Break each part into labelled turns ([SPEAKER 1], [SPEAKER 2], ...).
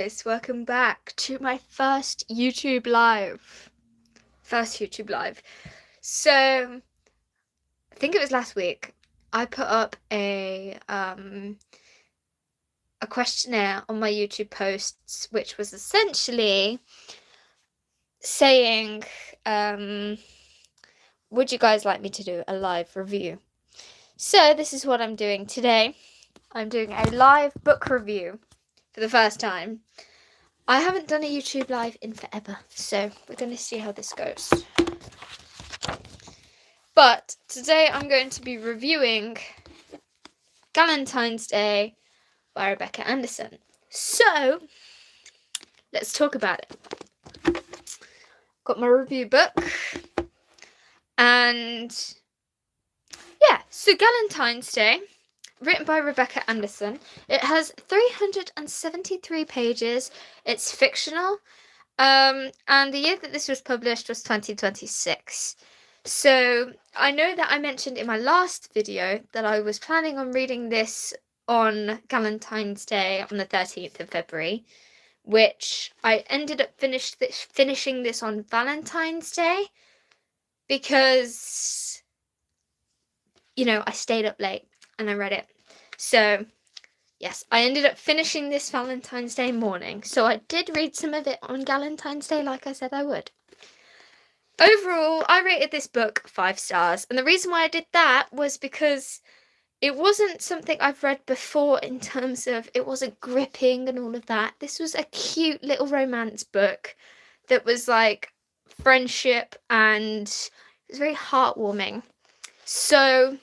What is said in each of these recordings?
[SPEAKER 1] guys, welcome back to my first YouTube live. So, I think it was last week. I put up a questionnaire on my YouTube posts, which was essentially saying, would you guys like me to do a live review? So this is what I'm doing today. I'm doing a live book review for the first time. I haven't done a YouTube live in forever, so we're going to see how this goes. But today I'm going to be reviewing Galentine's Day by Rebecca Anderson. So, let's talk about it. Got my review book. And, yeah, so Galentine's Day, written by Rebecca Anderson. It has 373 pages. It's fictional. And the year that this was published was 2026. So I know that I mentioned in my last video that I was planning on reading this on Galentine's Day on the 13th of February, which I ended up finishing this on Valentine's Day because, I stayed up late and I read it. So yes, I ended up finishing this Valentine's Day morning, so I did read some of it on Galentine's Day like I said I would. Overall, I rated this book 5 stars, and the reason why I did that was because it wasn't something I've read before in terms of it wasn't gripping and all of that. This was a cute little romance book that was like friendship and it was very heartwarming. So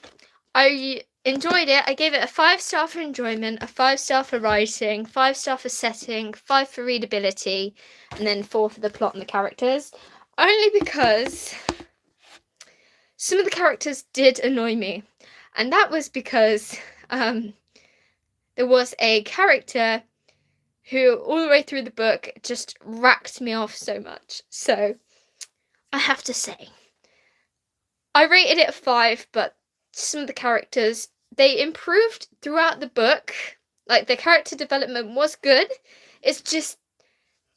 [SPEAKER 1] I enjoyed it. I gave it a 5 star for enjoyment, a 5 star for writing, 5 star for setting, 5 for readability, and then 4 for the plot and the characters. Only because some of the characters did annoy me. And that was because there was a character who, all the way through the book, just racked me off so much. So, I have to say, I rated it a 5, but some of the characters, they improved throughout the book. Like, the character development was good. It's just,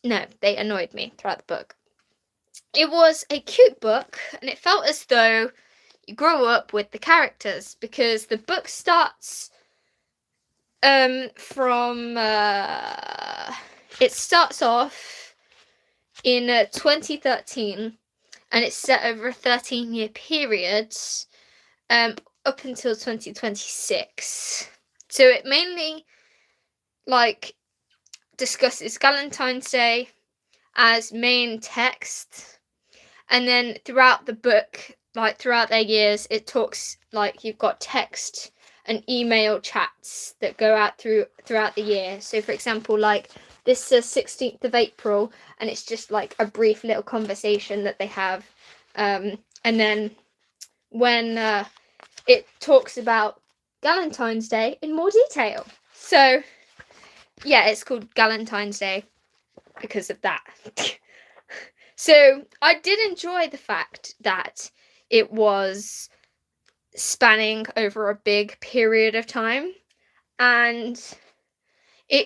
[SPEAKER 1] no, they annoyed me throughout the book. It was a cute book, and it felt as though you grow up with the characters, because the book starts from it starts off in 2013, and it's set over a 13-year period up until 2026. So it mainly discusses Galentine's Day as main text, and then throughout the book, throughout their years, it talks you've got text and email chats that go out throughout the year. So for example, this is 16th of April, and it's just a brief little conversation that they have, and then when it talks about Galentine's Day in more detail. So yeah, it's called Galentine's Day because of that. So I did enjoy the fact that it was spanning over a big period of time, and you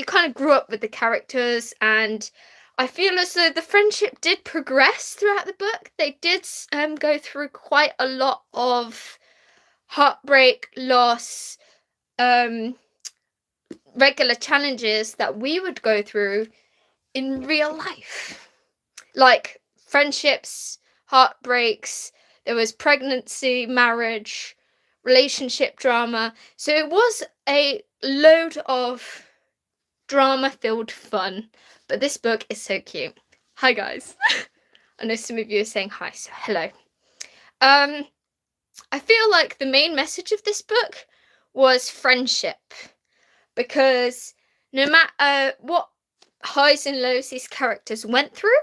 [SPEAKER 1] kind of grew up with the characters, and I feel as though the friendship did progress throughout the book. They did go through quite a lot of heartbreak, loss, regular challenges that we would go through in real life. Like friendships, heartbreaks, there was pregnancy, marriage, relationship drama. So it was a load of drama-filled fun. But this book is so cute. Hi guys. I know some of you are saying hi, so hello. I feel like the main message of this book was friendship. Because no matter what highs and lows these characters went through,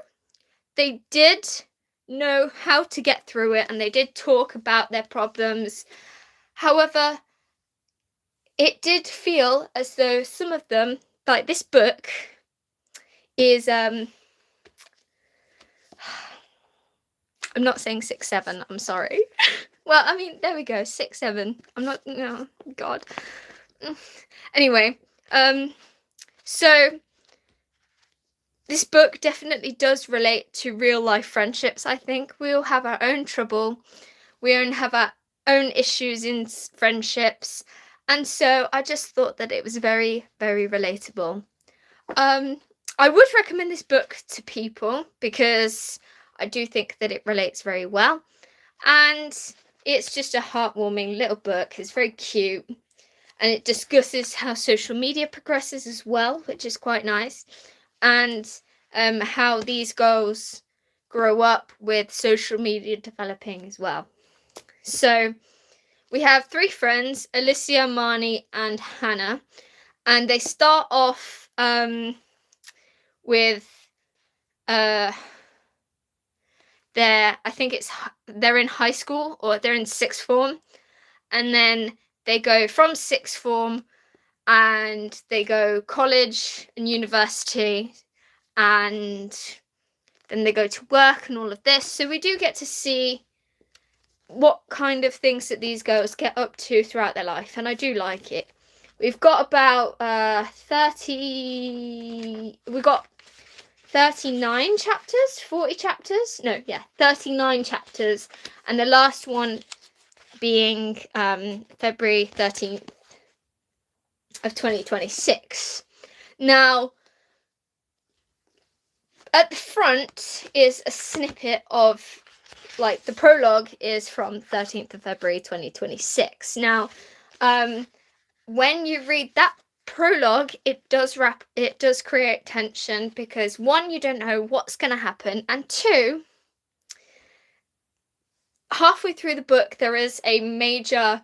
[SPEAKER 1] they did know how to get through it, and they did talk about their problems. However, it did feel as though some of them, this book, is I'm not saying 6-7, I'm sorry. Well, I mean, there we go, 6-7. I'm not, God. Anyway, So this book definitely does relate to real life friendships, I think. We all have our own trouble. We all have our own issues in friendships. And so I just thought that it was very, very relatable. I would recommend this book to people because I do think that it relates very well. And it's just a heartwarming little book. It's very cute. And it discusses how social media progresses as well, which is quite nice. And how these girls grow up with social media developing as well. So we have three friends, Alicia, Marnie, and Hannah. And they start off with they're in high school, or they're in sixth form, and then they go from sixth form and they go college and university, and then they go to work and all of this. So we do get to see what kind of things that these girls get up to throughout their life, and I do like it. We've got about 39 chapters, 40 chapters. No, yeah, 39 chapters, and the last one being February 13th of 2026. Now, at the front is a snippet of, like, the prologue is from 13th of February 2026. Now, when you read that prologue, it does create tension because, one, you don't know what's going to happen, and two, halfway through the book there is a major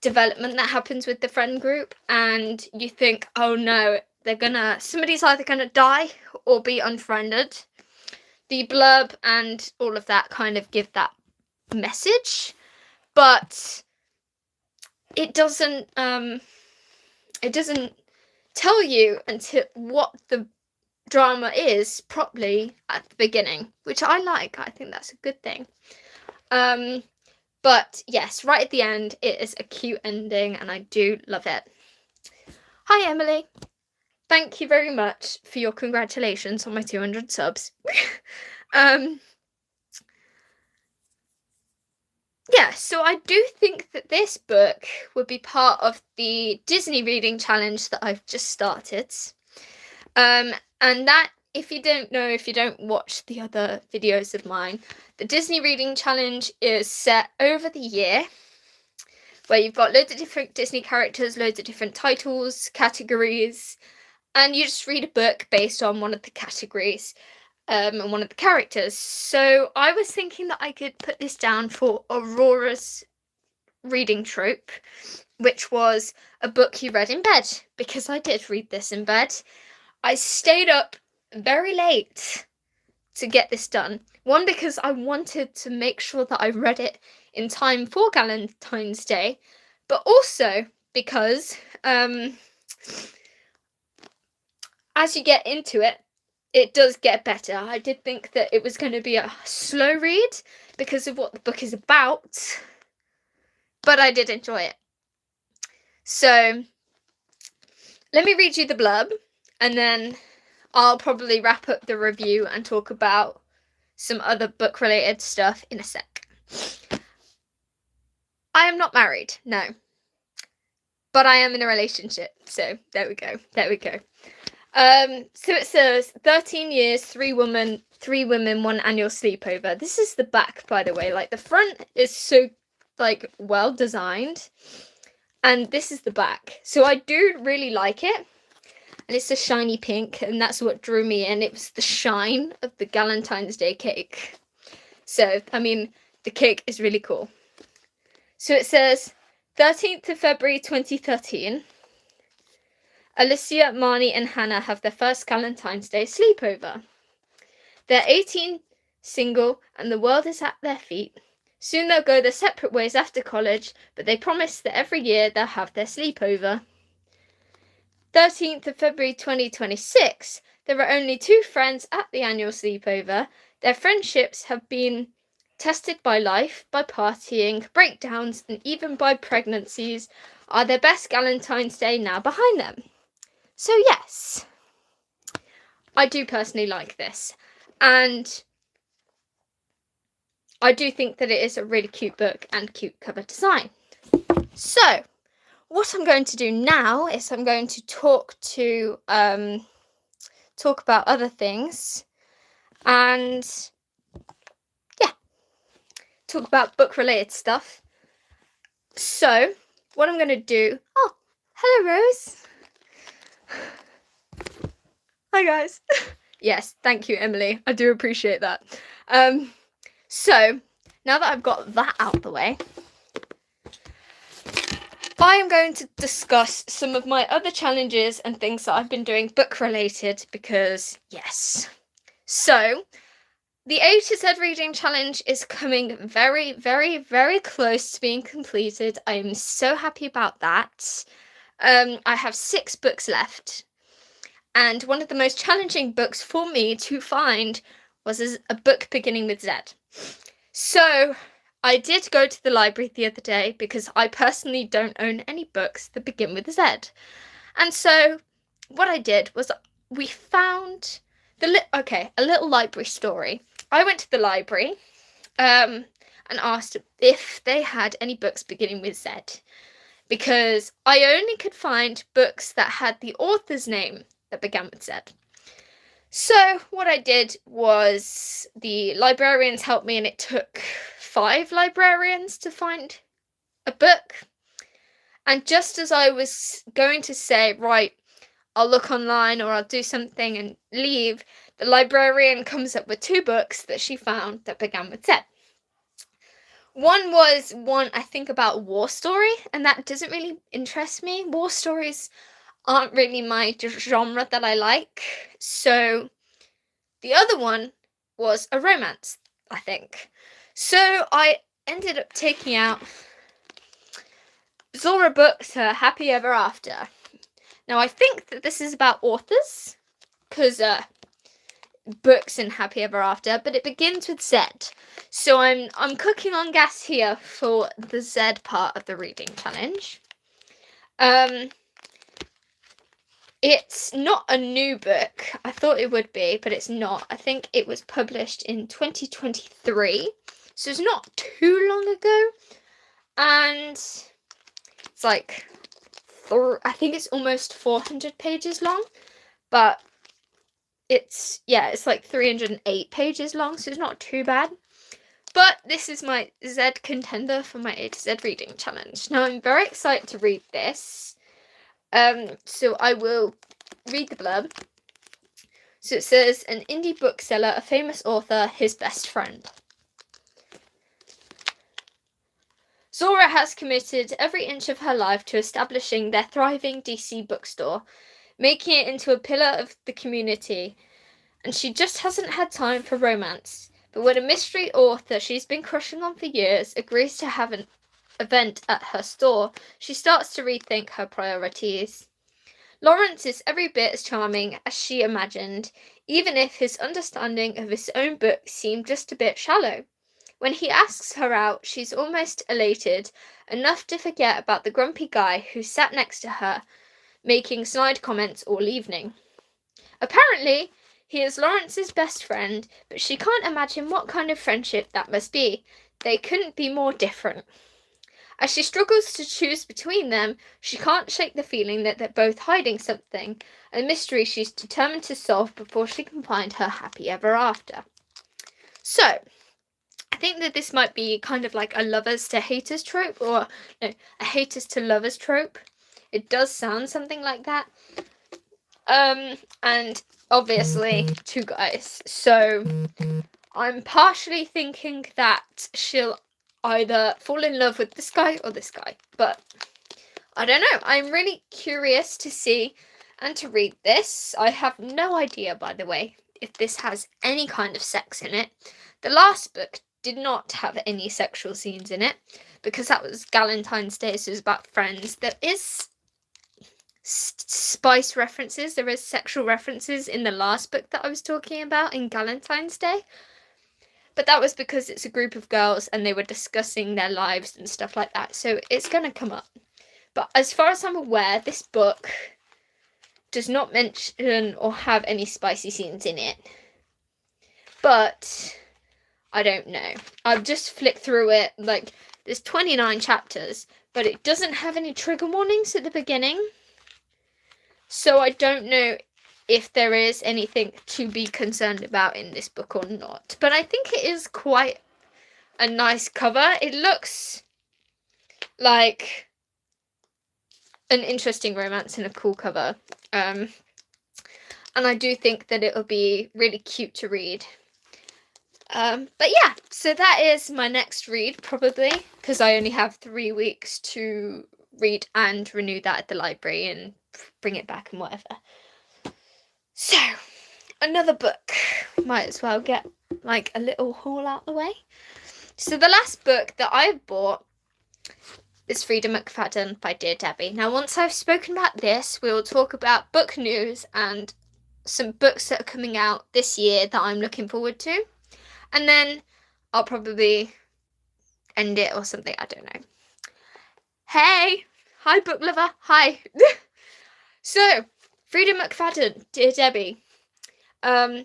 [SPEAKER 1] development that happens with the friend group, and you think, oh no, somebody's either gonna die or be unfriended. The blurb and all of that kind of give that message, but it doesn't tell you until what the drama is properly at the beginning, which I like. I think that's a good thing. But yes, right at the end, it is a cute ending, and I do love it. Hi, Emily. Thank you very much for your congratulations on my 200 subs. Yeah, so I do think that this book would be part of the Disney reading challenge that I've just started. And that, if you don't know, if you don't watch the other videos of mine, the Disney reading challenge is set over the year, where you've got loads of different Disney characters, loads of different titles, categories, and you just read a book based on one of the categories and one of the characters. So I was thinking that I could put this down for Aurora's reading trope, which was a book you read in bed, because I did read this in bed. I stayed up very late to get this done. One, because I wanted to make sure that I read it in time for Galentine's Day, but also because as you get into it, it does get better. I did think that it was going to be a slow read because of what the book is about, but I did enjoy it. So let me read you the blurb, and then I'll probably wrap up the review and talk about some other book-related stuff in a sec. I am not married, no. But I am in a relationship, so there we go. So it says 13 years, 3 women, 1 annual sleepover. This is the back, by the way. Like, the front is so, like, well designed, and this is the back. So I do really like it, and it's a shiny pink, and that's what drew me in. It was the shine of the Galentine's Day cake. So, I mean, the cake is really cool. So it says 13th of February 2013. Alicia, Marnie, and Hannah have their first Galentine's Day sleepover. They're 18, single, and the world is at their feet. Soon they'll go their separate ways after college, but they promise that every year they'll have their sleepover. 13th of February 2026. There are only 2 friends at the annual sleepover. Their friendships have been tested by life, by partying, breakdowns, and even by pregnancies. Are their best Galentine's Day now behind them? So yes, I do personally like this, and I do think that it is a really cute book and cute cover design. So what I'm going to do now is I'm going to talk about other things, and yeah, talk about book related stuff. So what I'm going to do, oh, hello Rose. Hi guys. Yes, thank you Emily, I do appreciate that. So now that I've got that out the way, I am going to discuss some of my other challenges and things that I've been doing book related, because yes. So the A to Z reading challenge is coming very, very, very close to being completed. I am so happy about that. I have 6 books left, and one of the most challenging books for me to find was a book beginning with Z. So I did go to the library the other day because I personally don't own any books that begin with Z. And so what I did was we found a little library story. I went to the library and asked if they had any books beginning with Z, because I only could find books that had the author's name that began with Z. So what I did was the librarians helped me, and it took 5 librarians to find a book. And just as I was going to say, right, I'll look online or I'll do something and leave, the librarian comes up with 2 books that she found that began with Z. One was one, I think, about a war story, and that doesn't really interest me. War stories aren't really my genre that I like. So the other one was a romance, I think. So I ended up taking out Zora Books' Happy Ever After. Now I think that this is about authors, because books and Happy Ever After, but it begins with Z. So I'm cooking on gas here for the Z part of the reading challenge. It's not a new book. I thought it would be, but it's not. I think it was published in 2023, so it's not too long ago. And it's like, I think it's almost 400 pages long, but it's like 308 pages long, so it's not too bad. But this is my Z contender for my A to Z reading challenge. Now I'm very excited to read this. So I will read the blurb. So it says, an indie bookseller, a famous author, his best friend. Zora has committed every inch of her life to establishing their thriving DC bookstore, making it into a pillar of the community, and she just hasn't had time for romance. But when a mystery author she's been crushing on for years agrees to have an event at her store, she starts to rethink her priorities. Lawrence is every bit as charming as she imagined, even if his understanding of his own book seemed just a bit shallow. When he asks her out, she's almost elated, enough to forget about the grumpy guy who sat next to her, making snide comments all evening. Apparently, he is Lawrence's best friend, but she can't imagine what kind of friendship that must be. They couldn't be more different. As she struggles to choose between them, she can't shake the feeling that they're both hiding something, a mystery she's determined to solve before she can find her happy ever after. So, I think that this might be kind of like a lovers to haters trope, or no, a haters to lovers trope. It does sound something like that. And obviously 2 guys. So I'm partially thinking that she'll either fall in love with this guy or this guy, but I don't know. I'm really curious to see and to read this. I have no idea, by the way, if this has any kind of sex in it. The last book did not have any sexual scenes in it, because that was Galentine's Day, so it was about friends. There is spice references, there is sexual references in the last book that I was talking about in Galentine's Day. But that was because it's a group of girls and they were discussing their lives and stuff like that. So it's going to come up. But as far as I'm aware, this book does not mention or have any spicy scenes in it. But I don't know. I've just flicked through it. Like, there's 29 chapters, but it doesn't have any trigger warnings at the beginning. So I don't know if there is anything to be concerned about in this book or not. But I think it is quite a nice cover. It looks like an interesting romance and a cool cover. And I do think that it'll be really cute to read. But yeah, so that is my next read, probably, because I only have 3 weeks to read and renew that at the library and bring it back and whatever. So, another book. Might as well get, like, a little haul out the way. So the last book that I've bought is Frida McFadden by Dear Debbie. Now, once I've spoken about this, we'll talk about book news and some books that are coming out this year that I'm looking forward to. And then I'll probably end it or something. I don't know. Hey! Hi, book lover. Hi. So, Frida McFadden, Dear Debbie. I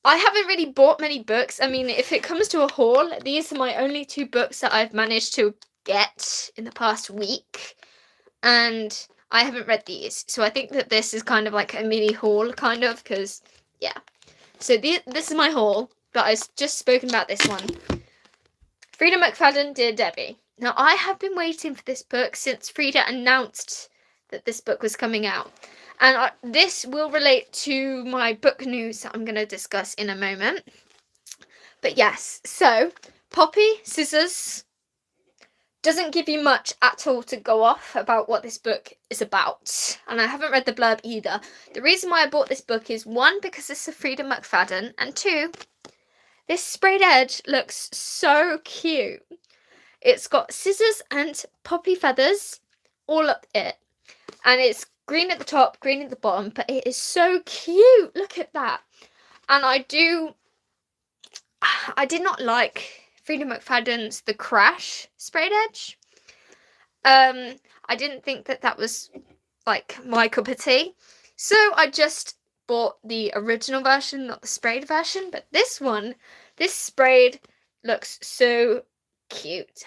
[SPEAKER 1] haven't really bought many books. I mean, if it comes to a haul, these are my only 2 books that I've managed to get in the past week. And I haven't read these. So I think that this is kind of like a mini haul, kind of, because, yeah. So this is my haul. But I've just spoken about this one. Frida McFadden, Dear Debbie. Now, I have been waiting for this book since Frida announced that this book was coming out. And this will relate to my book news that I'm going to discuss in a moment. But yes, so Poppy Scissors doesn't give you much at all to go off about what this book is about. And I haven't read the blurb either. The reason why I bought this book is 1, because it's a Frida McFadden, and 2, this sprayed edge looks so cute. It's got scissors and poppy feathers all up it. And it's green at the top, green at the bottom, but it is so cute. Look at that. And I did not like Frida McFadden's The Crash sprayed edge. I didn't think that was like my cup of tea. So I just bought the original version, not the sprayed version. But this one, this sprayed, looks so cute.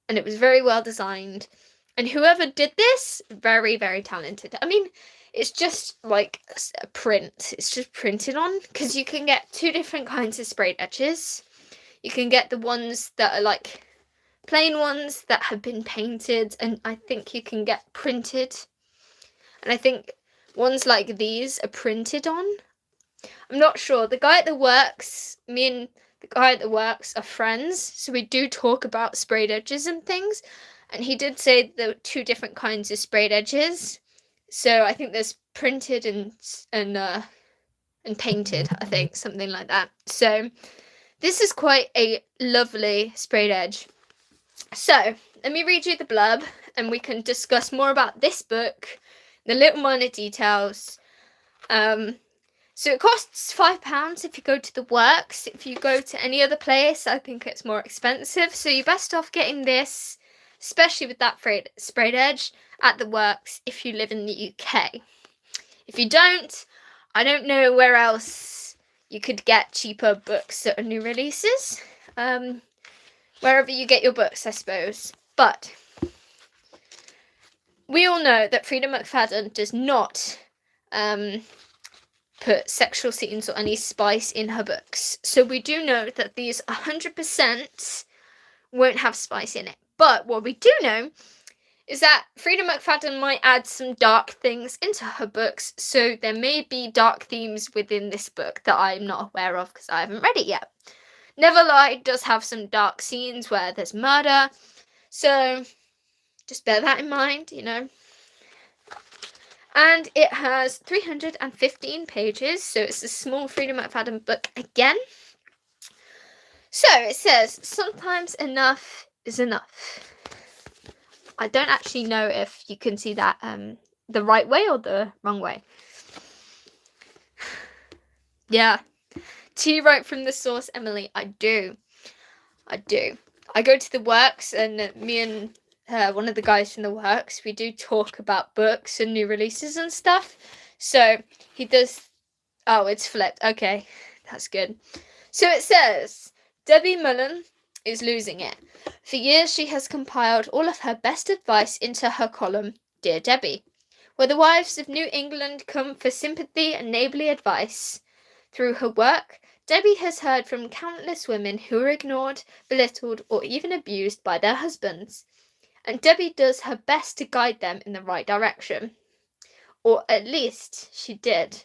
[SPEAKER 1] And it was very well designed. And whoever did this, very, very talented. I mean, it's just like a print. It's just printed on. Because you can get 2 different kinds of sprayed edges. You can get the ones that are like plain ones that have been painted. And I think you can get printed. And I think ones like these are printed on. I'm not sure. The guy at the works, me and the guy at the works are friends. So we do talk about sprayed edges and things. And he did say there were 2 different kinds of sprayed edges. So I think there's printed and painted, I think, something like that. So this is quite a lovely sprayed edge. So let me read you the blurb and we can discuss more about this book, the little minor details. So it costs £5 if you go to the works. If you go to any other place, I think it's more expensive. So you're best off getting this, especially with that sprayed edge, at the works if you live in the UK. If you don't, I don't know where else you could get cheaper books that are new releases. Wherever you get your books, I suppose. But we all know that Frida McFadden does not put sexual scenes or any spice in her books. So we do know that these 100% won't have spice in it. But what we do know is that Frida McFadden might add some dark things into her books, so there may be dark themes within this book that I'm not aware of because I haven't read it yet. Neverlie does have some dark scenes where there's murder, so just bear that in mind, you know. And it has 315 pages, so it's a small Frida McFadden book again. So it says, sometimes enough is enough. I don't actually know if you can see that the right way or the wrong way. Yeah. Tea right from the source, Emily. I do. I go to the works and me and one of the guys from the works, we do talk about books and new releases and stuff. So he does. Oh, it's flipped. Okay, that's good. So it says Debbie Mullen is losing it. For years, she has compiled all of her best advice into her column, Dear Debbie, where the wives of New England come for sympathy and neighborly advice. Through her work, Debbie has heard from countless women who are ignored, belittled, or even abused by their husbands. And Debbie does her best to guide them in the right direction. Or at least she did.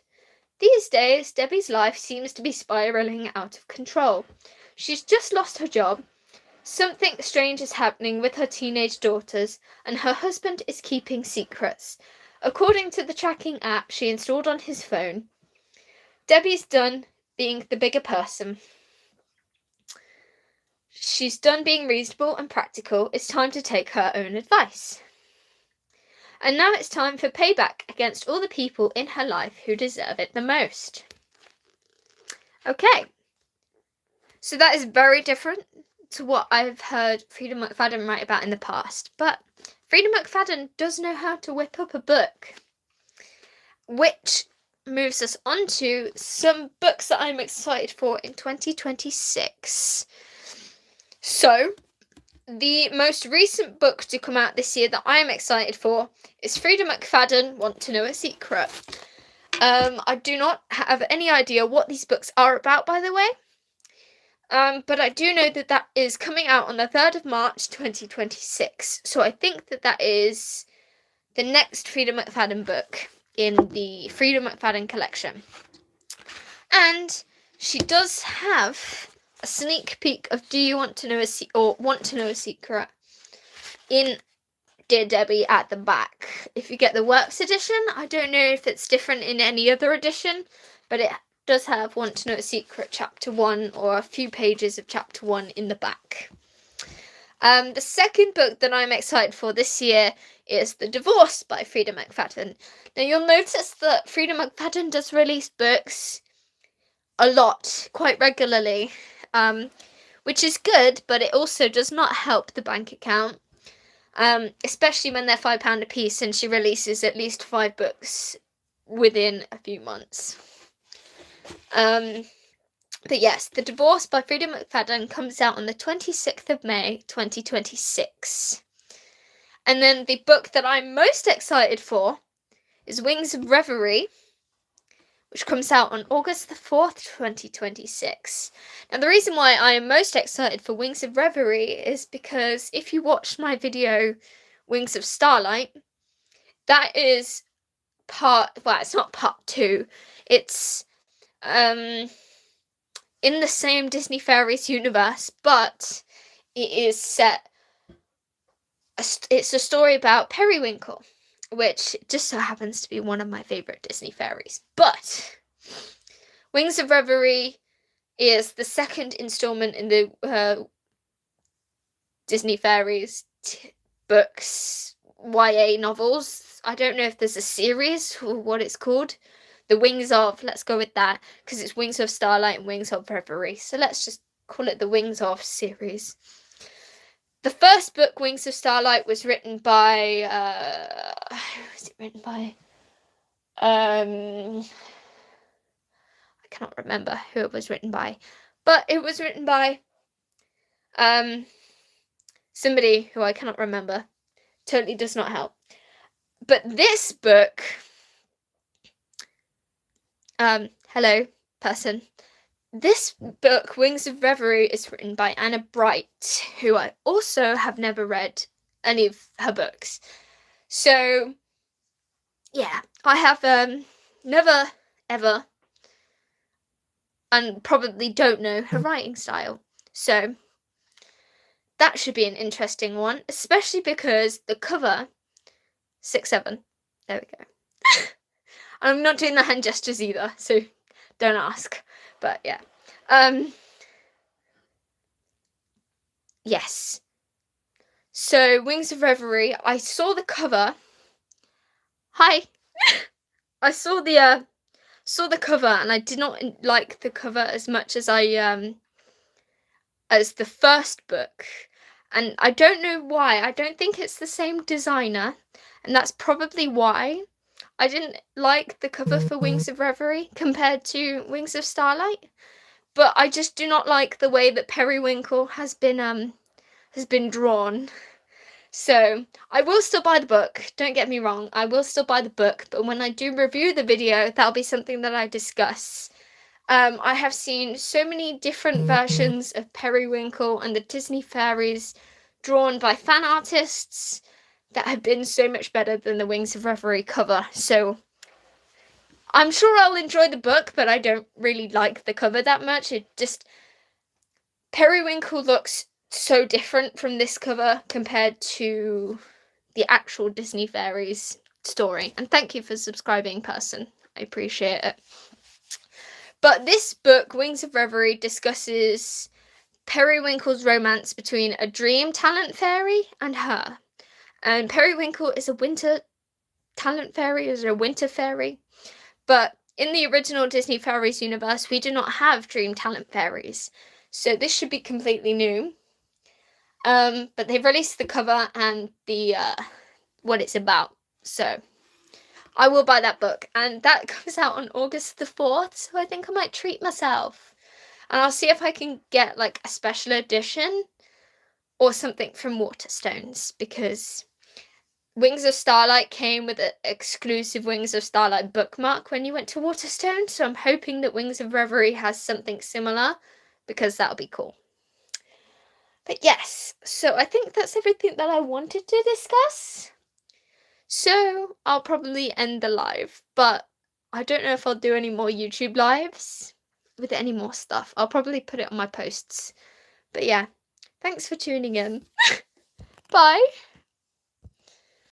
[SPEAKER 1] These days, Debbie's life seems to be spiraling out of control. She's just lost her job. Something strange is happening with her teenage daughters, and her husband is keeping secrets. According to the tracking app she installed on his phone, Debbie's done being the bigger person. She's done being reasonable and practical. It's time to take her own advice. And now it's time for payback against all the people in her life who deserve it the most. Okay. So that is very different to what I've heard Frida McFadden write about in the past. But Frida McFadden does know how to whip up a book. Which moves us on to some books that I'm excited for in 2026. So, the most recent book to come out this year that I am excited for is Frida McFadden, Want to Know a Secret. I do not have any idea what these books are about, by the way. But I do know that that is coming out on the 3rd of March 2026. So I think that that is the next Frida McFadden book in the Frida McFadden collection. And she does have a sneak peek of Do You Want to Know Want to Know a Secret in Dear Debbie at the back. If you get the Works edition, I don't know if it's different in any other edition, but it does have Want to Know a Secret chapter 1 or a few pages of chapter 1 in the back. The second book that I'm excited for this year is The Divorce by Frida McFadden. Now you'll notice that Frida McFadden does release books a lot, quite regularly, which is good, but it also does not help the bank account, especially when they're £5 a piece and she releases at least 5 books within a few months. But yes, The Divorce by Frida McFadden comes out on the 26th of May, 2026. And then the book that I'm most excited for is Wings of Reverie, which comes out on August the 4th, 2026. Now, the reason why I am most excited for Wings of Reverie is because if you watched my video, Wings of Starlight, that is it's not part 2, it's in the same Disney Fairies universe, but it is set, it's a story about Periwinkle, which just so happens to be one of my favourite Disney fairies. But Wings of Reverie is the second instalment in the Disney Fairies books, YA novels. I don't know if there's a series or what it's called. The Wings of, let's go with that, because it's Wings of Starlight and Wings of Reverie. So let's just call it the Wings of series. The first book, Wings of Starlight, was written by, who was it written by? I cannot remember who it was written by, but it was written by somebody who I cannot remember. Totally does not help. But this book, hello, person. This book, Wings of Reverie, is written by Anna Bright, who I also have never read any of her books. So, yeah, I have never, ever, and probably don't know her writing style. So, that should be an interesting one, especially because the cover, 6'7", there we go. I'm not doing the hand gestures either, so don't ask. But yeah. Yes. So, Wings of Reverie, I saw the cover. Hi. I saw the cover and I did not like the cover as much as as the first book. And I don't know why. I don't think it's the same designer, and that's probably why I didn't like the cover for Wings of Reverie compared to Wings of Starlight, but I just do not like the way that Periwinkle has been drawn. So I will still buy the book, don't get me wrong, I will still buy the book, but when I do review the video, that'll be something that I discuss. I have seen so many different versions of Periwinkle and the Disney fairies drawn by fan artists that have been so much better than the Wings of Reverie cover. So I'm sure I'll enjoy the book, but I don't really like the cover that much. Periwinkle looks so different from this cover compared to the actual Disney fairies story. And thank you for subscribing, person. I appreciate it. But this book, Wings of Reverie, discusses Periwinkle's romance between a dream talent fairy and her. And Periwinkle is a winter talent fairy, is a winter fairy. But in the original Disney Fairies universe, we do not have dream talent fairies. So this should be completely new. But they've released the cover and the what it's about. So I will buy that book, and that comes out on August the 4th, so I think I might treat myself. And I'll see if I can get like a special edition or something from Waterstones, because Wings of Starlight came with an exclusive Wings of Starlight bookmark when you went to Waterstones, so I'm hoping that Wings of Reverie has something similar, because that'll be cool. But yes, so I think that's everything that I wanted to discuss. So I'll probably end the live, but I don't know if I'll do any more YouTube lives with any more stuff. I'll probably put it on my posts. But yeah, thanks for tuning in. Bye!